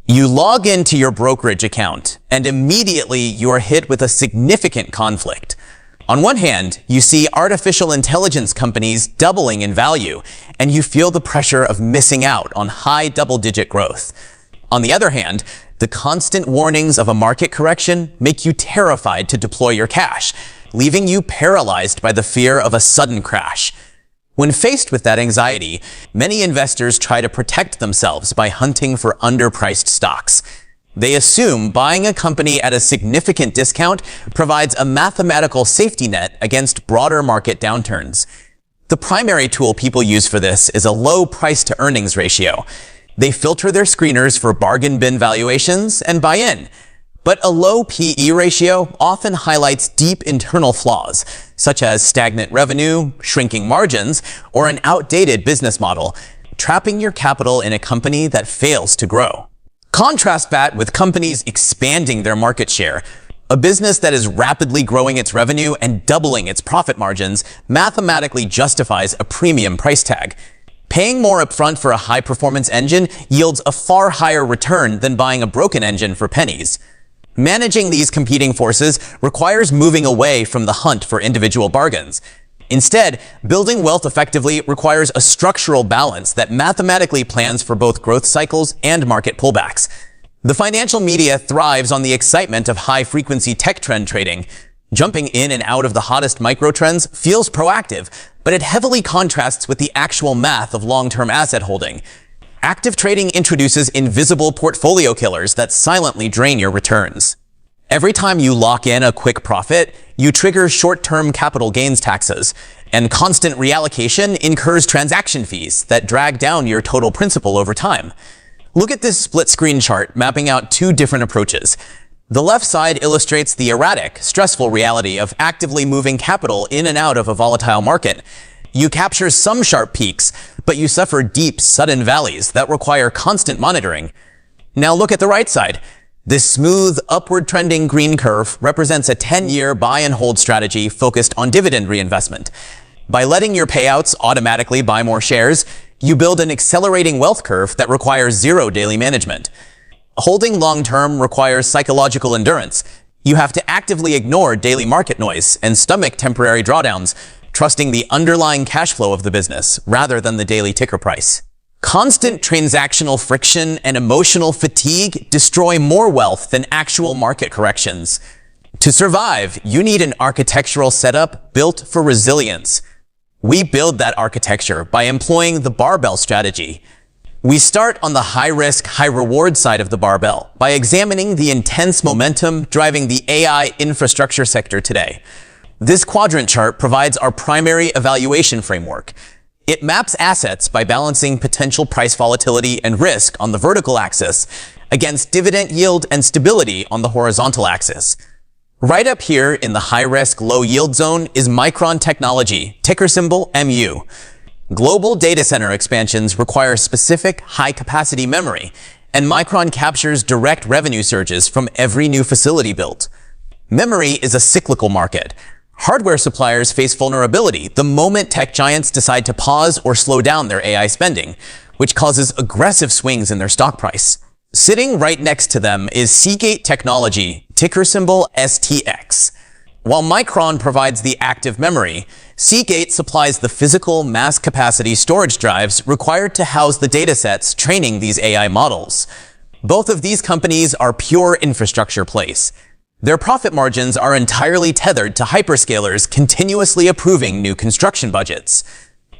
You log into your brokerage account, and immediately you are hit with a significant conflict. On one hand, you see artificial intelligence companies doubling in value, and you feel the pressure of missing out on high double-digit growth. On the other hand, the constant warnings of a market correction make you terrified to deploy your cash, leaving you paralyzed by the fear of a sudden crash. When faced with that anxiety, many investors try to protect themselves by hunting for underpriced stocks. They assume buying a company at a significant discount provides a mathematical safety net against broader market downturns. The primary tool people use for this is a low price-to-earnings ratio. They filter their screeners for bargain bin valuations and buy in. But a low PE ratio often highlights deep internal flaws, such as stagnant revenue, shrinking margins, or an outdated business model, trapping your capital in a company that fails to grow. Contrast that with companies expanding their market share. A business that is rapidly growing its revenue and doubling its profit margins mathematically justifies a premium price tag. Paying more upfront for a high-performance engine yields a far higher return than buying a broken engine for pennies. Managing these competing forces requires moving away from the hunt for individual bargains. Instead, building wealth effectively requires a structural balance that mathematically plans for both growth cycles and market pullbacks. The financial media thrives on the excitement of high-frequency tech trend trading. Jumping in and out of the hottest micro trends feels proactive, but it heavily contrasts with the actual math of long-term asset holding. Active trading introduces invisible portfolio killers that silently drain your returns. Every time you lock in a quick profit, you trigger short-term capital gains taxes, and constant reallocation incurs transaction fees that drag down your total principal over time. Look at this split-screen chart mapping out two different approaches. The left side illustrates the erratic, stressful reality of actively moving capital in and out of a volatile market. You capture some sharp peaks, but you suffer deep, sudden valleys that require constant monitoring. Now look at the right side. This smooth, upward-trending green curve represents a 10-year buy-and-hold strategy focused on dividend reinvestment. By letting your payouts automatically buy more shares, you build an accelerating wealth curve that requires zero daily management. Holding long-term requires psychological endurance. You have to actively ignore daily market noise and stomach temporary drawdowns, trusting the underlying cash flow of the business rather than the daily ticker price. Constant transactional friction and emotional fatigue destroy more wealth than actual market corrections. To survive, you need an architectural setup built for resilience. We build that architecture by employing the barbell strategy. We start on the high-risk, high-reward side of the barbell by examining the intense momentum driving the AI infrastructure sector today. This quadrant chart provides our primary evaluation framework. It maps assets by balancing potential price volatility and risk on the vertical axis against dividend yield and stability on the horizontal axis. Right up here in the high-risk, low-yield zone is Micron Technology, ticker symbol MU. Global data center expansions require specific high-capacity memory, and Micron captures direct revenue surges from every new facility built. Memory is a cyclical market. Hardware suppliers face vulnerability the moment tech giants decide to pause or slow down their AI spending, which causes aggressive swings in their stock price. Sitting right next to them is Seagate Technology, ticker symbol STX. While Micron provides the active memory, Seagate supplies the physical mass-capacity storage drives required to house the datasets training these AI models. Both of these companies are pure infrastructure plays. Their profit margins are entirely tethered to hyperscalers continuously approving new construction budgets.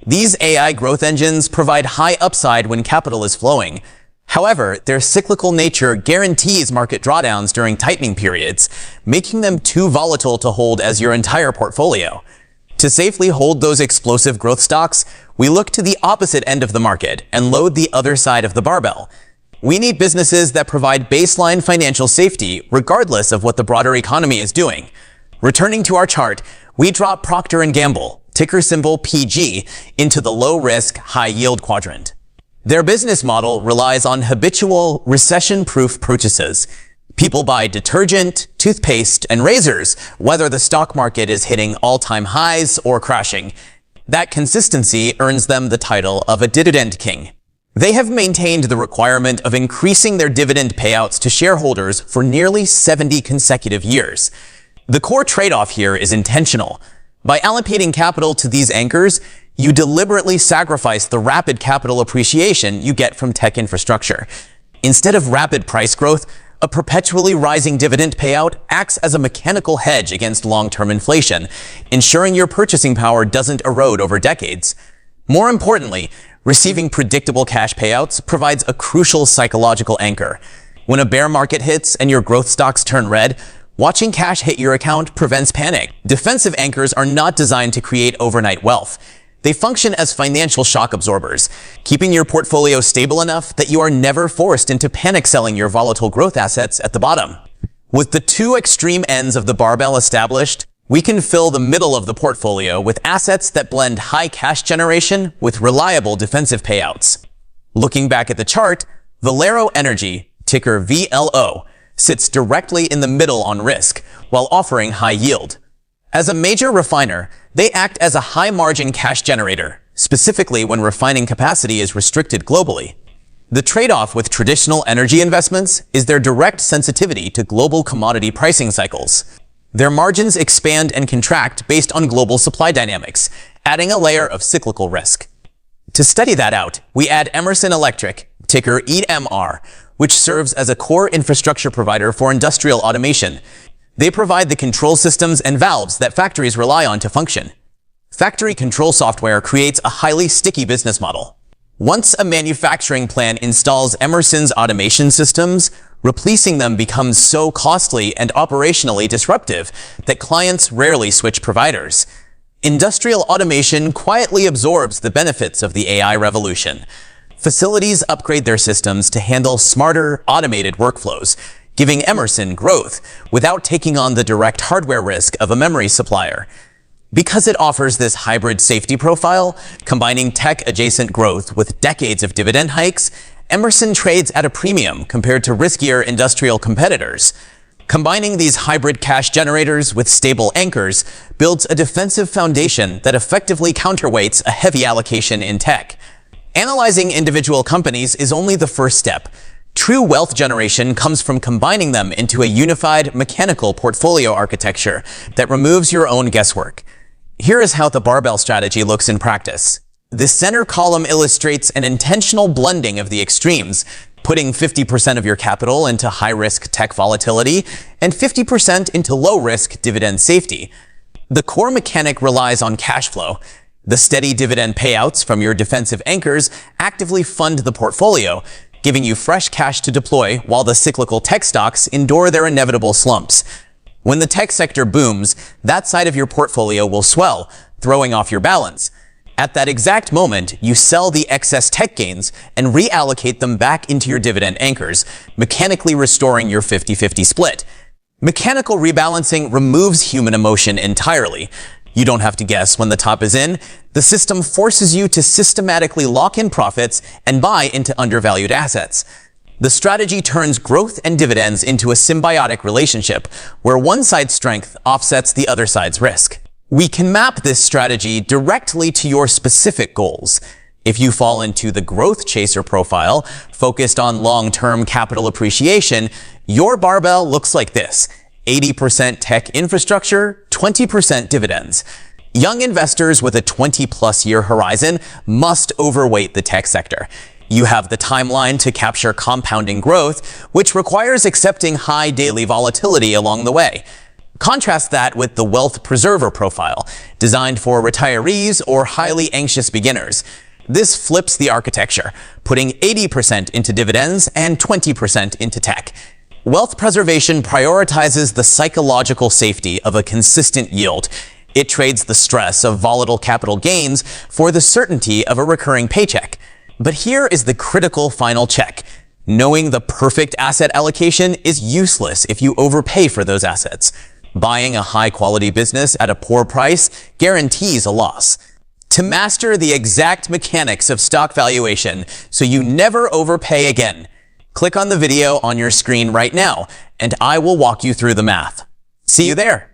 These AI growth engines provide high upside when capital is flowing. However, their cyclical nature guarantees market drawdowns during tightening periods, making them too volatile to hold as your entire portfolio. To safely hold those explosive growth stocks, we look to the opposite end of the market and load the other side of the barbell. We need businesses that provide baseline financial safety regardless of what the broader economy is doing. Returning to our chart, we drop Procter Gamble, ticker symbol PG, into the low-risk, high-yield quadrant. Their business model relies on habitual, recession-proof purchases. People buy detergent, toothpaste, and razors, whether the stock market is hitting all-time highs or crashing. That consistency earns them the title of a dividend king. They have maintained the requirement of increasing their dividend payouts to shareholders for nearly 70 consecutive years. The core trade-off here is intentional. By allocating capital to these anchors, you deliberately sacrifice the rapid capital appreciation you get from tech infrastructure. Instead of rapid price growth, a perpetually rising dividend payout acts as a mechanical hedge against long-term inflation, ensuring your purchasing power doesn't erode over decades. More importantly, receiving predictable cash payouts provides a crucial psychological anchor. When a bear market hits and your growth stocks turn red, watching cash hit your account prevents panic. Defensive anchors are not designed to create overnight wealth. They function as financial shock absorbers, keeping your portfolio stable enough that you are never forced into panic selling your volatile growth assets at the bottom. With the two extreme ends of the barbell established, we can fill the middle of the portfolio with assets that blend high cash generation with reliable defensive payouts. Looking back at the chart, Valero Energy, ticker VLO, sits directly in the middle on risk, while offering high yield. As a major refiner, they act as a high-margin cash generator, specifically when refining capacity is restricted globally. The trade-off with traditional energy investments is their direct sensitivity to global commodity pricing cycles. Their margins expand and contract based on global supply dynamics, adding a layer of cyclical risk. To study that out, we add Emerson Electric, ticker EMR, which serves as a core infrastructure provider for industrial automation. They provide the control systems and valves that factories rely on to function. Factory control software creates a highly sticky business model. Once a manufacturing plant installs Emerson's automation systems, replacing them becomes so costly and operationally disruptive that clients rarely switch providers. Industrial automation quietly absorbs the benefits of the AI revolution. Facilities upgrade their systems to handle smarter, automated workflows, giving Emerson growth without taking on the direct hardware risk of a memory supplier. Because it offers this hybrid safety profile, combining tech-adjacent growth with decades of dividend hikes, Emerson trades at a premium compared to riskier industrial competitors. Combining these hybrid cash generators with stable anchors builds a defensive foundation that effectively counterweights a heavy allocation in tech. Analyzing individual companies is only the first step. True wealth generation comes from combining them into a unified, mechanical portfolio architecture that removes your own guesswork. Here is how the barbell strategy looks in practice. The center column illustrates an intentional blending of the extremes, putting 50% of your capital into high-risk tech volatility and 50% into low-risk dividend safety. The core mechanic relies on cash flow. The steady dividend payouts from your defensive anchors actively fund the portfolio, giving you fresh cash to deploy while the cyclical tech stocks endure their inevitable slumps. When the tech sector booms, that side of your portfolio will swell, throwing off your balance. At that exact moment, you sell the excess tech gains and reallocate them back into your dividend anchors, mechanically restoring your 50-50 split. Mechanical rebalancing removes human emotion entirely. You don't have to guess when the top is in. The system forces you to systematically lock in profits and buy into undervalued assets. The strategy turns growth and dividends into a symbiotic relationship, where one side's strength offsets the other side's risk. We can map this strategy directly to your specific goals. If you fall into the growth chaser profile, focused on long-term capital appreciation, your barbell looks like this: 80% tech infrastructure, 20% dividends. Young investors with a 20-plus year horizon must overweight the tech sector. You have the timeline to capture compounding growth, which requires accepting high daily volatility along the way. Contrast that with the wealth preserver profile, designed for retirees or highly anxious beginners. This flips the architecture, putting 80% into dividends and 20% into tech. Wealth preservation prioritizes the psychological safety of a consistent yield. It trades the stress of volatile capital gains for the certainty of a recurring paycheck. But here is the critical final check. Knowing the perfect asset allocation is useless if you overpay for those assets. Buying a high-quality business at a poor price guarantees a loss. To master the exact mechanics of stock valuation so you never overpay again, click on the video on your screen right now, and I will walk you through the math. See you there.